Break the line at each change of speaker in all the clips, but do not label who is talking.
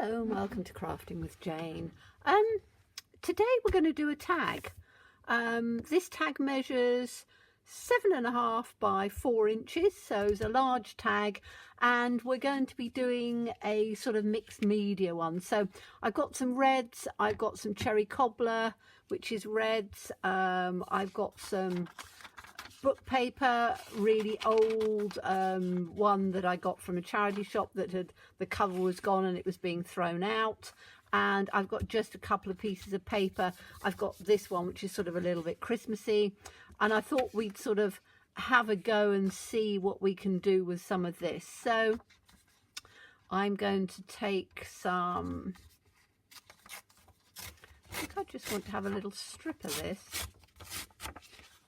Hello and welcome to Crafting with Jane. Today we're going to do a tag. This tag measures 7.5 by 4 inches, so it's a large tag, and we're going to be doing a sort of mixed media one. So I've got some reds, I've got some cherry cobbler, which is reds, I've got some book paper, really old one that I got from a charity shop that the cover was gone and it was being thrown out, and I've got just a couple of pieces of paper. I've got this one which is sort of a little bit Christmassy, and I thought we'd sort of have a go and see what we can do with some of this. So I'm going to take some, I think I just want to have a little strip of this.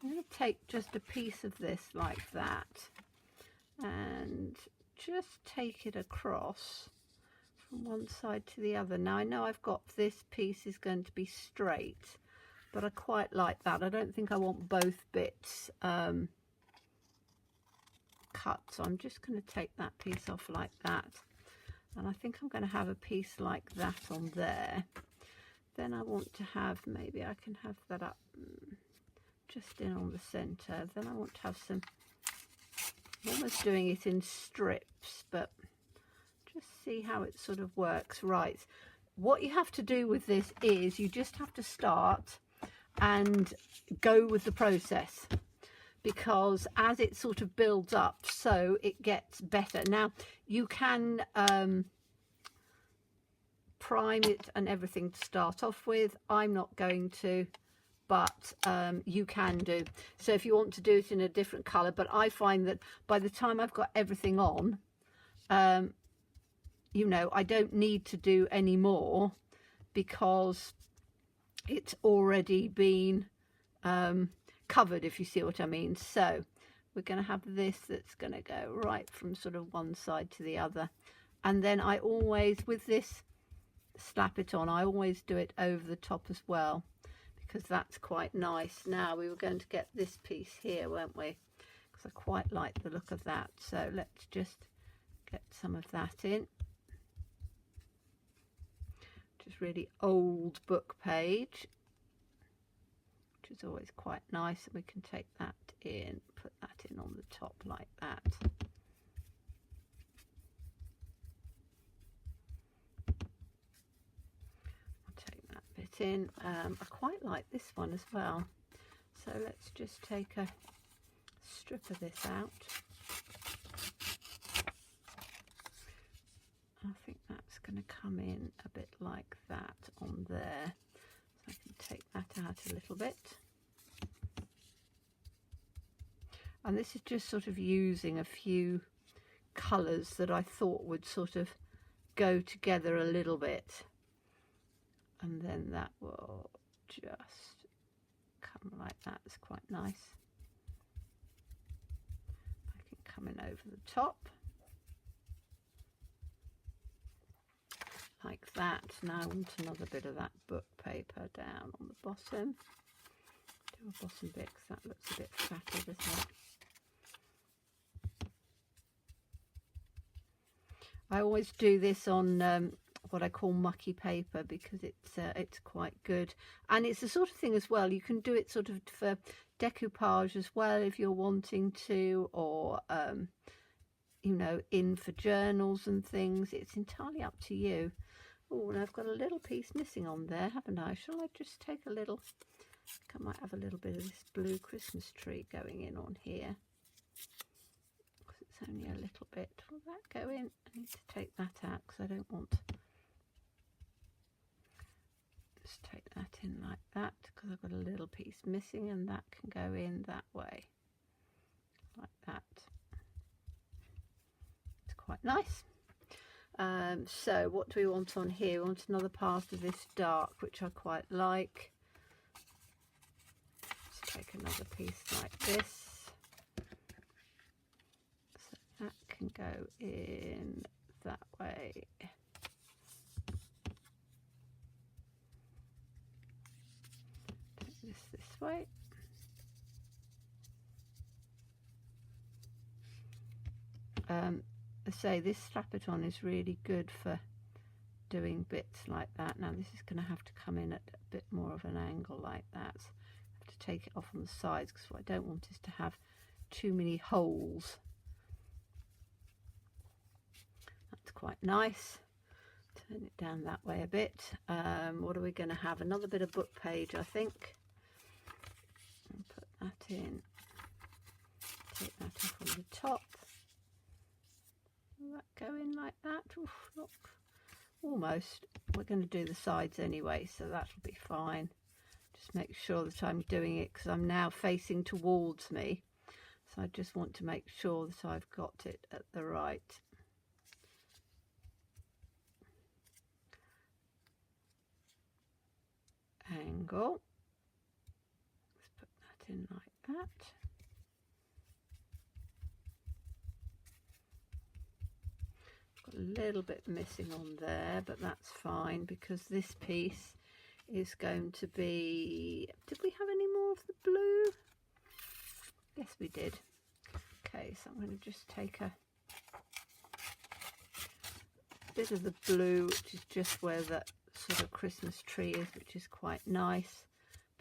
I'm going to take just a piece of this like that and just take it across from one side to the other. Now I know I've got this piece is going to be straight, but I quite like that. I don't think I want both bits cut, so I'm just going to take that piece off like that, and I think I'm going to have a piece like that on there. Then I want to have, maybe I can have that up just in on the center. Then I want to have some, I'm almost doing it in strips, but just see how it sort of works. Right, what you have to do with this is you just have to start and go with the process, because as it sort of builds up, so it gets better. Now you can prime it and everything to start off with. I'm not going to, but you can do. So if you want to do it in a different color, but I find that by the time I've got everything on, you know, I don't need to do any more because it's already been covered, if you see what I mean. So we're going to have this that's going to go right from sort of one side to the other, and then I always, with this slap it on, I always do it over the top as well, because that's quite nice. Now we were going to get this piece here, weren't we? Because I quite like the look of that. So let's just get some of that in. Just really old book page, which is always quite nice. And we can take that in, put that in on the top like that. In. I quite like this one as well, so let's just take a strip of this out. I think that's going to come in a bit like that on there, so I can take that out a little bit. And this is just sort of using a few colours that I thought would sort of go together a little bit. And then that will just come like that. It's quite nice. I can come in over the top like that. Now I want another bit of that book paper down on the bottom. Do a bottom bit because that looks a bit fatter, doesn't it? I always do this on what I call mucky paper, because it's quite good, and it's the sort of thing as well, you can do it sort of for decoupage as well if you're wanting to, or you know, in for journals and things. It's entirely up to you. Oh, and I've got a little piece missing on there, haven't I? Shall I just take a little, I think I might have a little bit of this blue Christmas tree going in on here, because it's only a little bit. Will that go in? I need to take that out because I don't want, just take that in like that, because I've got a little piece missing, and that can go in that way like that. It's quite nice. So what do we want on here? We want another part of this dark, which I quite like. Let's take another piece like this, so that can go in that way. This way. I say this strap-it-on is really good for doing bits like that. Now this is going to have to come in at a bit more of an angle like that. So I have to take it off on the sides because what I don't want is to have too many holes. That's quite nice. Turn it down that way a bit. What are we going to have? Another bit of book page, I think. And put that in. Take that off on the top. Will that go in like that? Oof, look. Almost. We're going to do the sides anyway, so that'll be fine. Just make sure that I'm doing it because I'm now facing towards me. So I just want to make sure that I've got it at the right angle. Let's put that in like that. Got a little bit missing on there, but that's fine because this piece is going to be, did we have any more of the blue? Yes, we did. Okay, so I'm going to just take a bit of the blue, which is just where that sort of Christmas tree is, which is quite nice.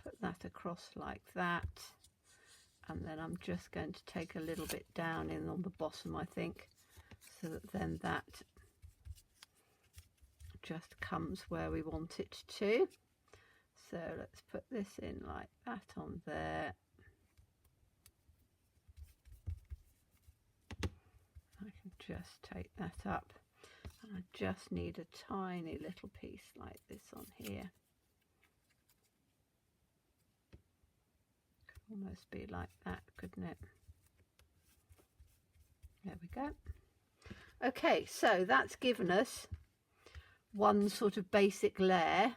Put that across like that. And then I'm just going to take a little bit down in on the bottom, I think, so that then that just comes where we want it to. So let's put this in like that on there. I can just take that up, and I just need a tiny little piece like this on here. Could almost be like that, couldn't it? There we go. Okay, so that's given us one sort of basic layer,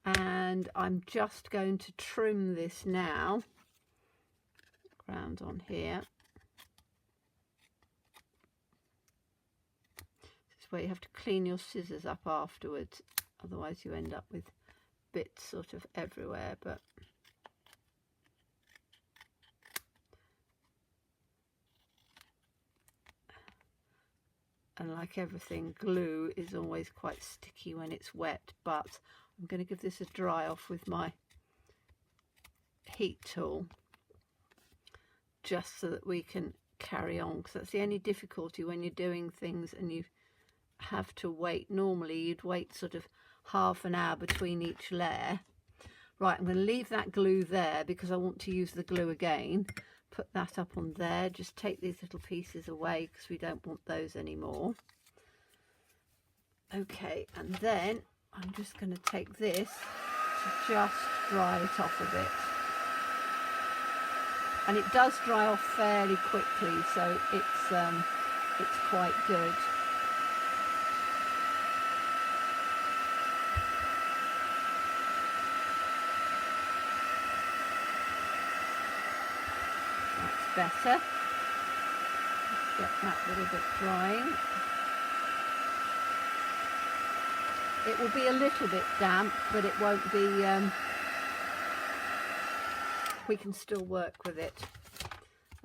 and I'm just going to trim this now. Ground on here. This is where you have to clean your scissors up afterwards, otherwise you end up with bits sort of everywhere. But and like everything, glue is always quite sticky when it's wet, but I'm going to give this a dry off with my heat tool just so that we can carry on, because that's the only difficulty when you're doing things and you have to wait. Normally you'd wait sort of half an hour between each layer. Right, I'm going to leave that glue there because I want to use the glue again. Put that up on there. Just take these little pieces away because we don't want those anymore. Okay, and then I'm just going to take this to just dry it off a bit. And it does dry off fairly quickly, so it's quite good. Better. Let's get that little bit drying. It will be a little bit damp, but it won't be, we can still work with it.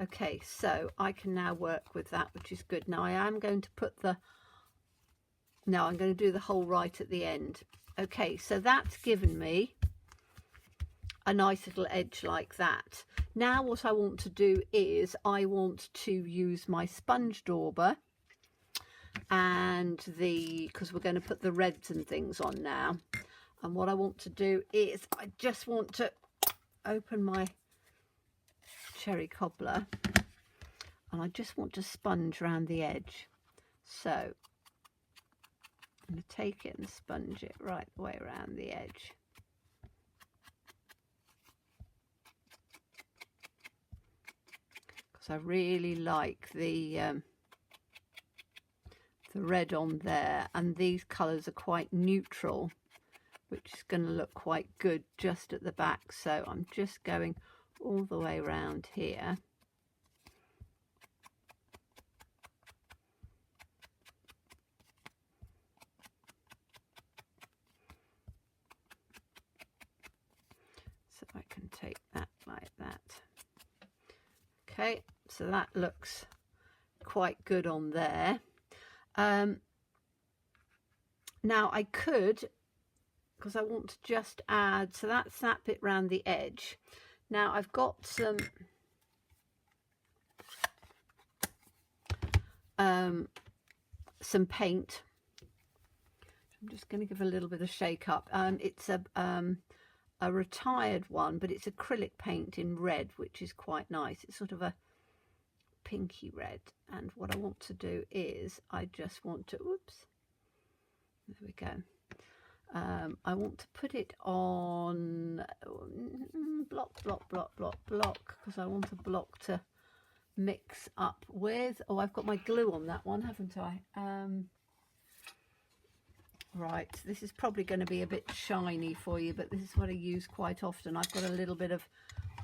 Okay, so I can now work with that, which is good. Now I am going to put the, no, I'm going to do the hole right at the end. Okay, so that's given me a nice little edge like that. Now what I want to do is I want to use my sponge dauber and because we're going to put the reds and things on now. And what I want to do is I just want to open my cherry cobbler and I just want to sponge around the edge. So I'm going to take it and sponge it right the way around the edge. I really like the red on there, and these colours are quite neutral, which is going to look quite good just at the back. So I'm just going all the way around here. So I can take that like that. Okay. So that looks quite good on there. Now I could, because I want to just add, so that's that bit round the edge. Now I've got some paint. I'm just going to give a little bit of shake up. It's a retired one, but it's acrylic paint in red, which is quite nice. It's sort of a pinky red, and what I want to do is I just want to, oops, there we go. I want to put it on block, because I want a block to mix up with. Oh, I've got my glue on that one, haven't I? Right, this is probably going to be a bit shiny for you, but this is what I use quite often. I've got a little bit of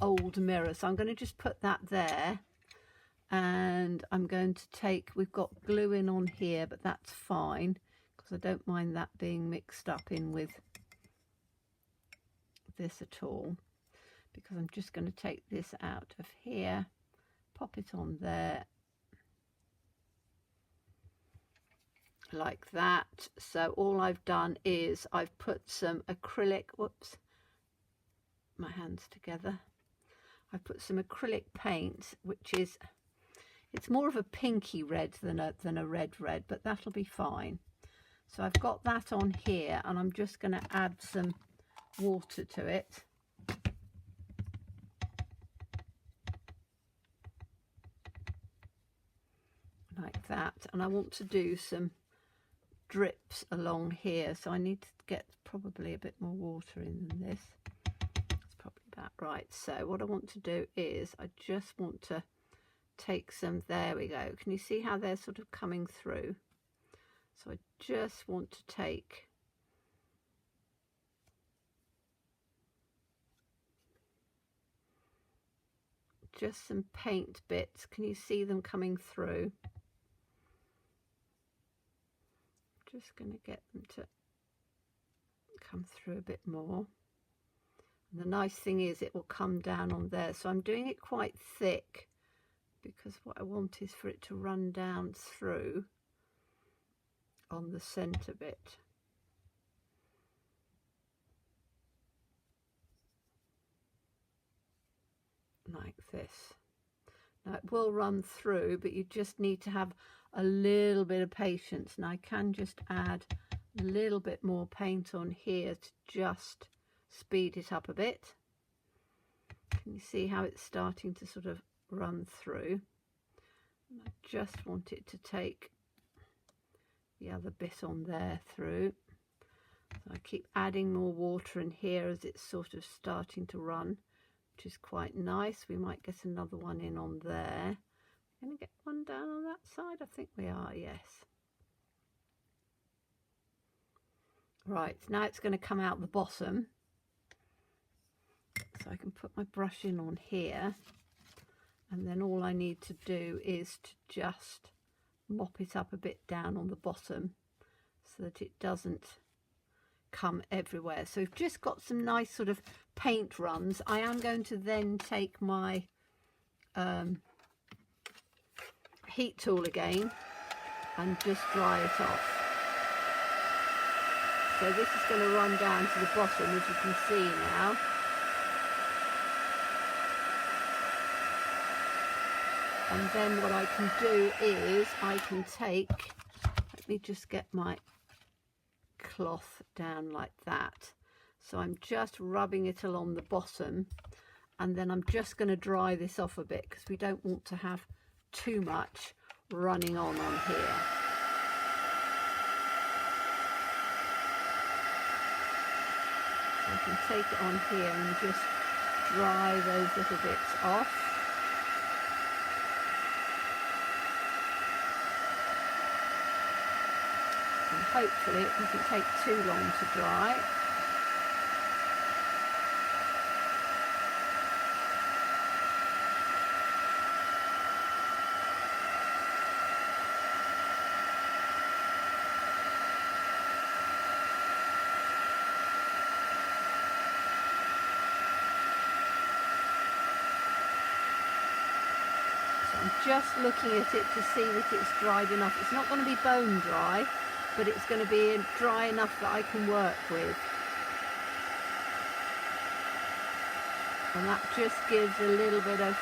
old mirror, so I'm going to just put that there, and I'm going to take, we've got glue in on here, but that's fine because I don't mind that being mixed up in with this at all, because I'm just going to take this out of here, pop it on there like that. So all I've done is I've put some acrylic, whoops, my hands together, I've put some acrylic paint, which is, it's more of a pinky red than a red, but that'll be fine. So I've got that on here, and I'm just going to add some water to it. Like that. And I want to do some drips along here, so I need to get probably a bit more water in than this. That's probably about right. So what I want to do is I just want to take some, there we go, can you see how they're sort of coming through? So I just want to take just some paint bits, can you see them coming through? Just going to get them to come through a bit more. And the nice thing is it will come down on there, so I'm doing it quite thick because what I want is for it to run down through on the center bit. Like this. Now it will run through, but you just need to have a little bit of patience. And I can just add a little bit more paint on here to just speed it up a bit. Can you see how it's starting to sort of run through? And I just want it to take the other bit on there through. So I keep adding more water in here as it's sort of starting to run, which is quite nice. We might get another one in on there. We're going to get one down on that side, I think we are, yes. Right, now it's going to come out the bottom. So I can put my brush in on here, and then all I need to do is to just mop it up a bit down on the bottom so that it doesn't come everywhere. So we've just got some nice sort of paint runs. I am going to then take my heat tool again and just dry it off. So this is going to run down to the bottom, as you can see now. And then what I can do is I can take, let me just get my cloth down like that. So I'm just rubbing it along the bottom, and then I'm just going to dry this off a bit because we don't want to have too much running on here. So I can take it on here and just dry those little bits off. And hopefully it doesn't take too long to dry. So I'm just looking at it to see that it's dried enough. It's not going to be bone dry, but it's going to be dry enough that I can work with. And that just gives a little bit of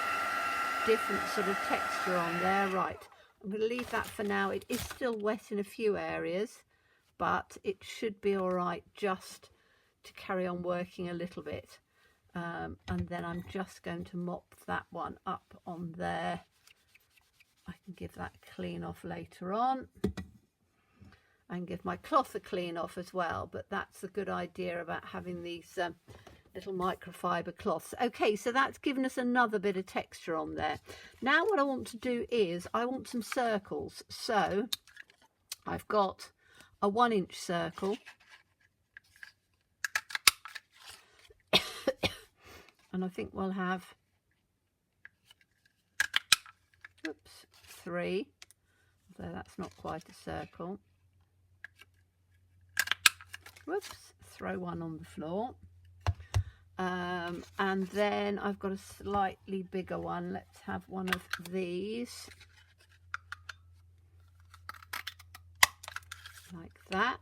different sort of texture on there. Right, I'm going to leave that for now. It is still wet in a few areas, but it should be all right just to carry on working a little bit. And then I'm just going to mop that one up on there. I can give that a clean off later on and give my cloth a clean off as well, but that's a good idea about having these little microfiber cloths. Okay, so that's given us another bit of texture on there. Now what I want to do is I want some circles. So I've got a 1-inch circle and I think we'll have 3, although that's not quite a circle. Whoops, throw one on the floor. And then I've got a slightly bigger one. Let's have one of these, like that.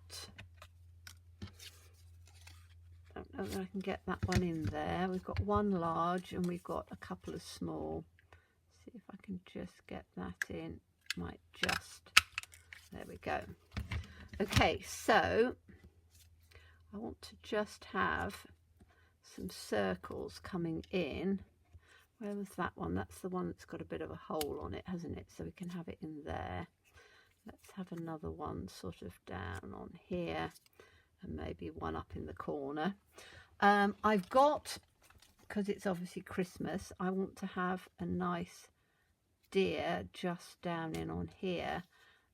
Don't know that I can get that one in there. We've got one large and we've got a couple of small. See if I can just get that in. Might just, there we go. Okay, so I want to just have some circles coming in. Where was that one? That's the one that's got a bit of a hole on it, hasn't it? So we can have it in there. Let's have another one sort of down on here and maybe one up in the corner. I've got, because it's obviously Christmas, I want to have a nice deer just down in on here,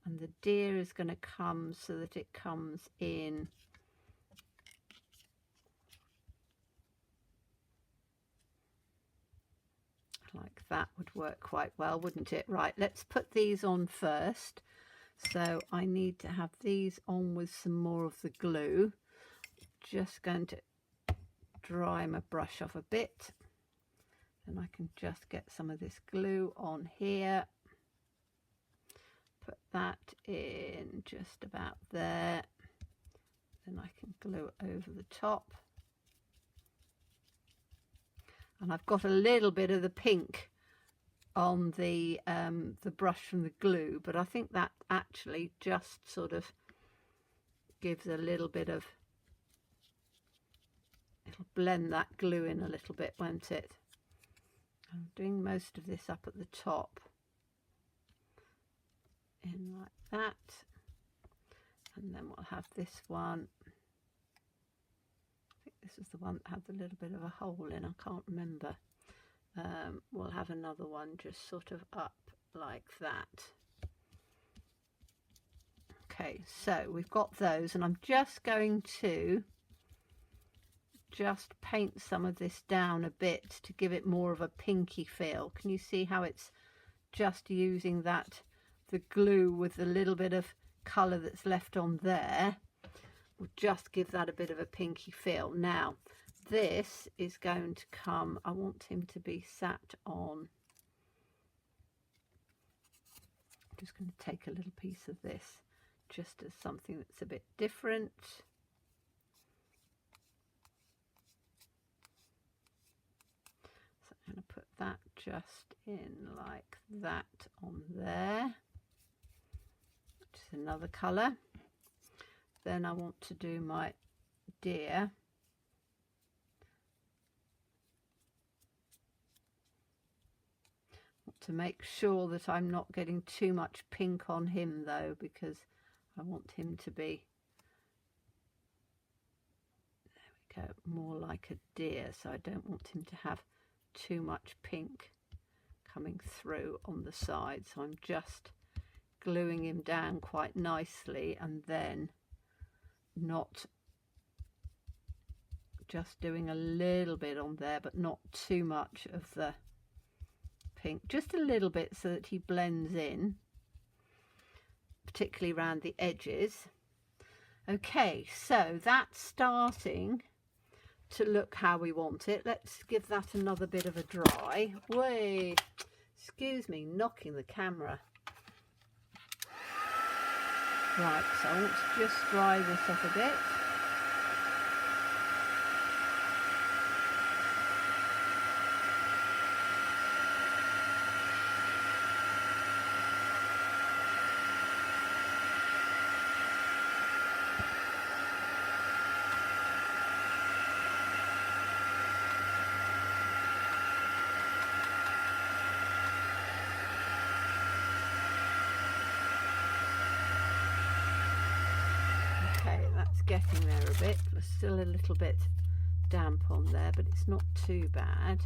and the deer is going to come so that it comes in like that. Would work quite well, wouldn't it? Right, let's put these on first. So I need to have these on with some more of the glue. Just going to dry my brush off a bit, and I can just get some of this glue on here. Put that in just about there. Then I can glue it over the top. And I've got a little bit of the pink on the brush from the glue, but I think that actually just sort of gives a little bit of, it'll blend that glue in a little bit, won't it? I'm doing most of this up at the top, in like that, and then we'll have this one. I think this is the one that had the little bit of a hole in, I can't remember. We'll have another one just sort of up like that. Okay, so we've got those, and I'm just going to just paint some of this down a bit to give it more of a pinky feel. Can you see how it's just using that, the glue with the little bit of colour that's left on there will just give that a bit of a pinky feel. Now this is going to come, I want him to be sat on, I'm just going to take a little piece of this just as something that's a bit different. So I'm going to put that just in like that on there, which is another colour. Then I want to do my deer. To make sure that I'm not getting too much pink on him though, because I want him to be, there we go, more like a deer. So I don't want him to have too much pink coming through on the side. So I'm just gluing him down quite nicely, and then not just doing a little bit on there, but not too much of the pink, just a little bit so that he blends in, particularly around the edges. Okay, so that's starting to look how we want it. Let's give that another bit of a dry. Wait, excuse me, knocking the camera. Right, so I want to just dry this off a bit. Okay, that's getting there a bit. There's still a little bit damp on there, but it's not too bad.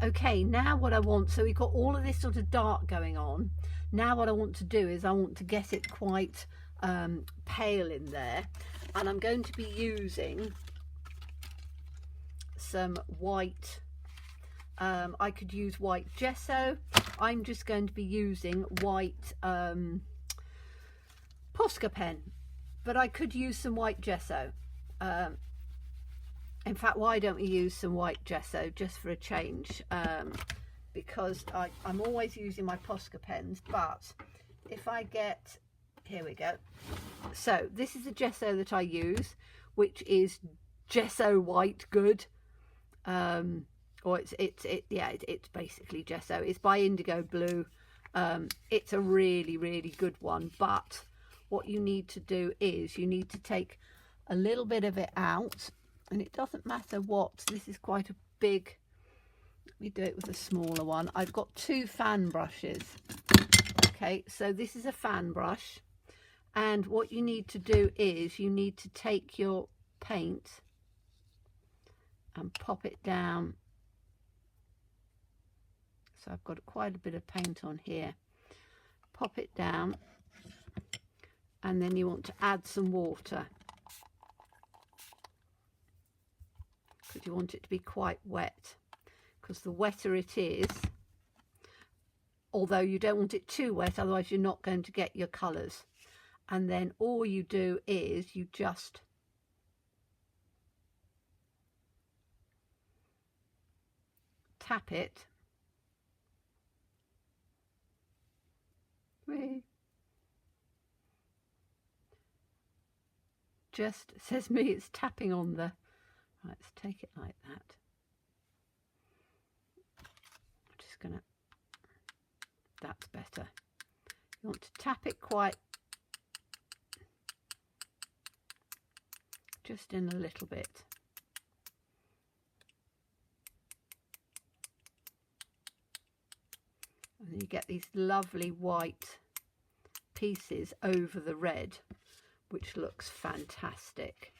Okay, now what I want, so we've got all of this sort of dark going on. Now what I want to do is I want to get it quite pale in there, and I'm going to be using some white, I could use white gesso. I'm just going to be using white Posca pen, but I could use some white gesso. In fact, why don't we use some white gesso just for a change? Because I'm always using my Posca pens, but if I get, here we go. So this is the gesso that I use, which is gesso white good. Or it's basically gesso. It's by Indigo Blue. It's a really good one, but what you need to do is you need to take a little bit of it out, and it doesn't matter what. This is quite a big, let me do it with a smaller one. I've got 2 fan brushes. Okay, so this is a fan brush, and what you need to do is you need to take your paint and pop it down. So I've got quite a bit of paint on here. Pop it down, and then you want to add some water, because you want it to be quite wet, because the wetter it is, although you don't want it too wet, otherwise you're not going to get your colours. And then all you do is you just tap it. Just says me it's tapping on the, right, let's take it like that. I'm just gonna, that's better. You want to tap it quite, just in a little bit. And then you get these lovely white pieces over the red, which looks fantastic.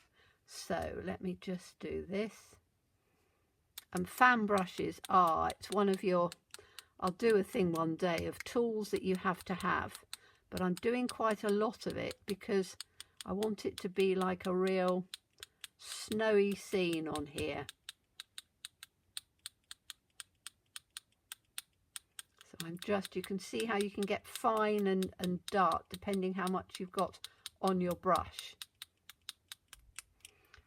So let me just do this. And fan brushes are, it's one of your, I'll do a thing one day of tools that you have to have, but I'm doing quite a lot of it because I want it to be like a real snowy scene on here. So I'm just, you can see how you can get fine and dark depending how much you've got on your brush.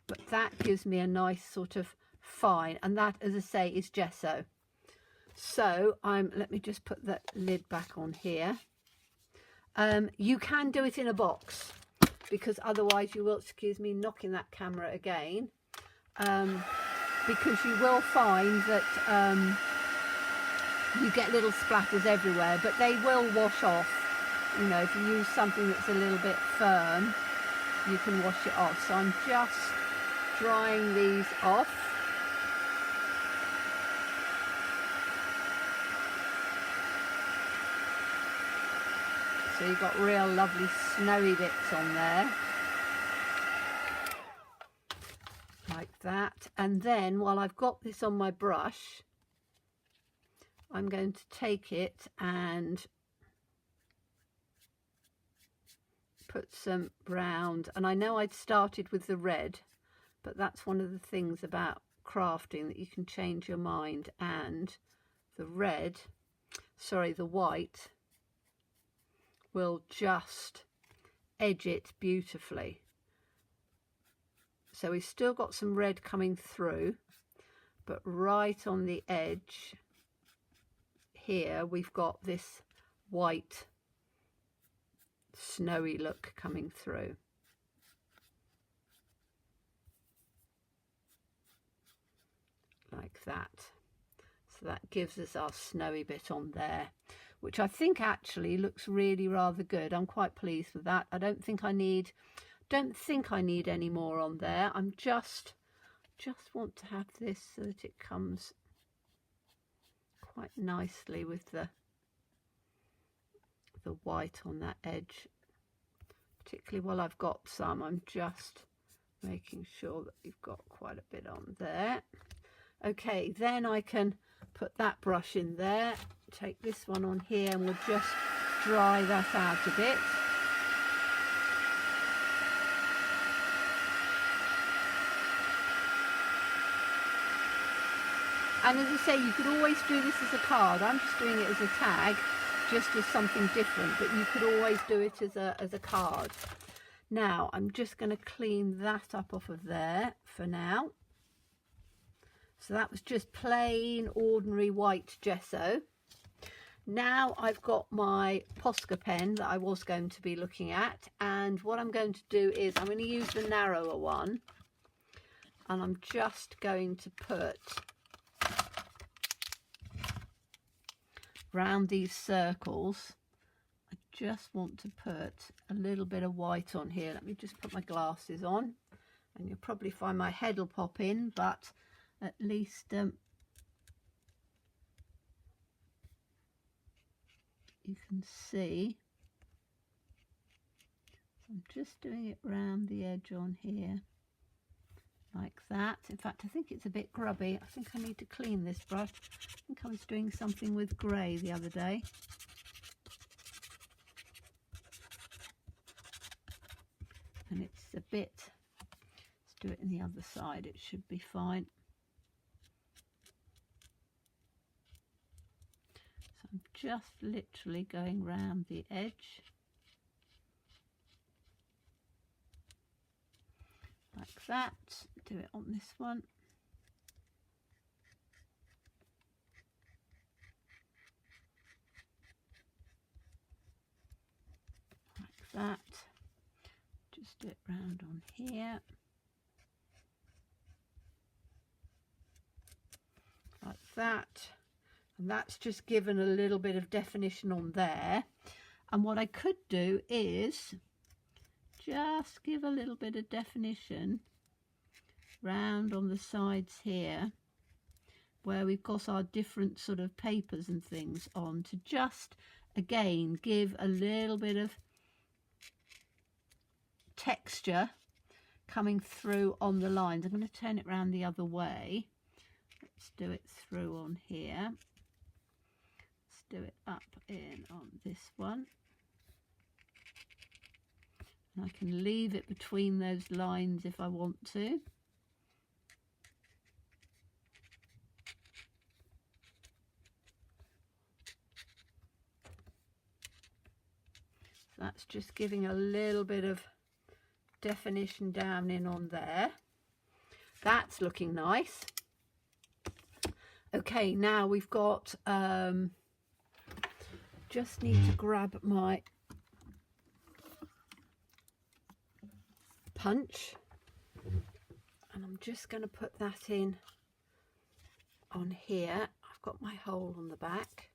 But that gives me a nice sort of fine, and that, as I say, is gesso. So let me just put the lid back on here. You can do it in a box, because otherwise you will, excuse me, knocking that camera again, because you will find that you get little splatters everywhere, but they will wash off. You know, if you use something that's a little bit firm, you can wash it off. So I'm just drying these off. So you've got real lovely snowy bits on there. Like that. And then while I've got this on my brush, I'm going to take it and put some brown, and I know I'd started with the red, but that's one of the things about crafting, that you can change your mind, and the the white will just edge it beautifully. So we've still got some red coming through, but right on the edge here we've got this white snowy look coming through. Like that. So that gives us our snowy bit on there, which I think actually looks really rather good. I'm quite pleased with that. I don't think I need any more on there. I'm just want to have this so that it comes quite nicely with the white on that edge. Particularly while I've got some, I'm just making sure that we've got quite a bit on there. Okay, then I can put that brush in there, take this one on here, and we'll just dry that out a bit. And as I say, you could always do this as a card. I'm just doing it as a tag, just as something different, but you could always do it as a card. Now, I'm just going to clean that up off of there for now. So that was just plain, ordinary white gesso. Now I've got my Posca pen that I was going to be looking at, and what I'm going to do is I'm going to use the narrower one, and I'm just going to put round these circles. I just want to put a little bit of white on here. Let me just put my glasses on, and you'll probably find my head will pop in, but at least you can see. I'm just doing it round the edge on here like that. In fact, I think it's a bit grubby. I think I need to clean this brush. I think I was doing something with grey the other day. And it's a bit, let's do it in the other side, it should be fine. So I'm just literally going round the edge like that. Do it on this one. Like that. Just do it round on here. Like that. And that's just given a little bit of definition on there. And what I could do is just give a little bit of definition round on the sides here, where we've got our different sort of papers and things on, to just again give a little bit of texture coming through on the lines. I'm going to turn it around the other way. Let's do it through on here. Let's do it up in on this one. And I can leave it between those lines if I want to. So that's just giving a little bit of definition down in on there. That's looking nice. Okay, now we've got just need to grab my punch, and I'm just going to put that in on here. I've got my hole on the back,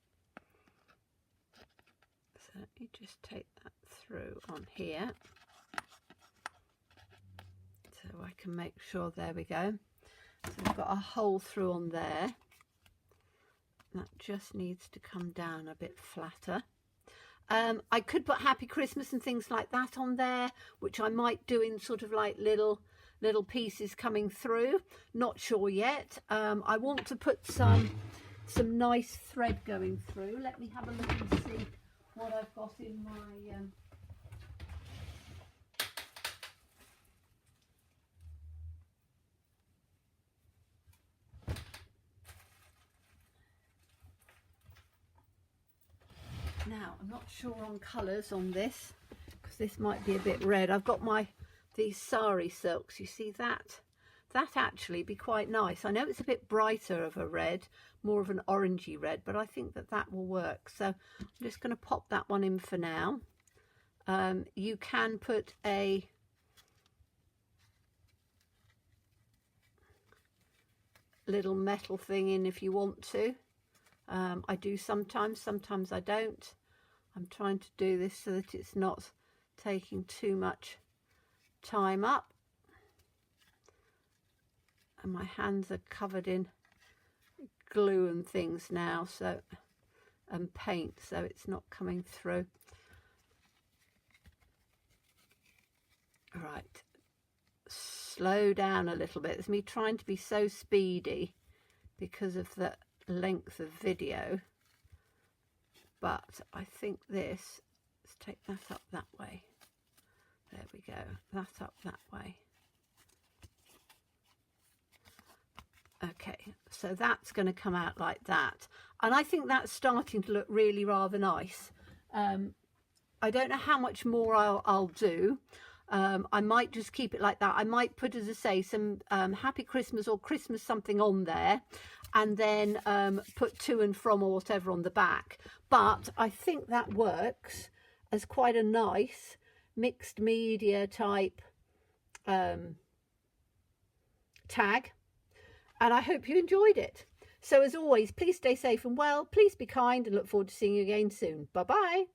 so let me just take that through on here so I can make sure. There we go. So I've got a hole through on there. That just needs to come down a bit flatter. I could put Happy Christmas and things like that on there, which I might do in sort of like little pieces coming through. Not sure yet. I want to put some nice thread going through. Let me have a look and see what I've got in my Now, I'm not sure on colours on this, because this might be a bit red. I've got these sari silks. You see that? That actually be quite nice. I know it's a bit brighter of a red, more of an orangey red, but I think that will work. So I'm just going to pop that one in for now. You can put a little metal thing in if you want to. I do sometimes I don't. I'm trying to do this so that it's not taking too much time up. And my hands are covered in glue and things now, so, and paint, so it's not coming through. Right, slow down a little bit. It's me trying to be so speedy because of the length of video, but I think this, let's take that up that way. There we go, that up that way. Okay, so that's going to come out like that, and I think that's starting to look really rather nice. I don't know how much more I'll do. I might just keep it like that. I might put, as I say, some Happy Christmas or Christmas something on there, and then put to and from or whatever on the back. But I think that works as quite a nice mixed media type tag, and I hope you enjoyed it. So as always, please stay safe and well, please be kind, and look forward to seeing you again soon. Bye bye.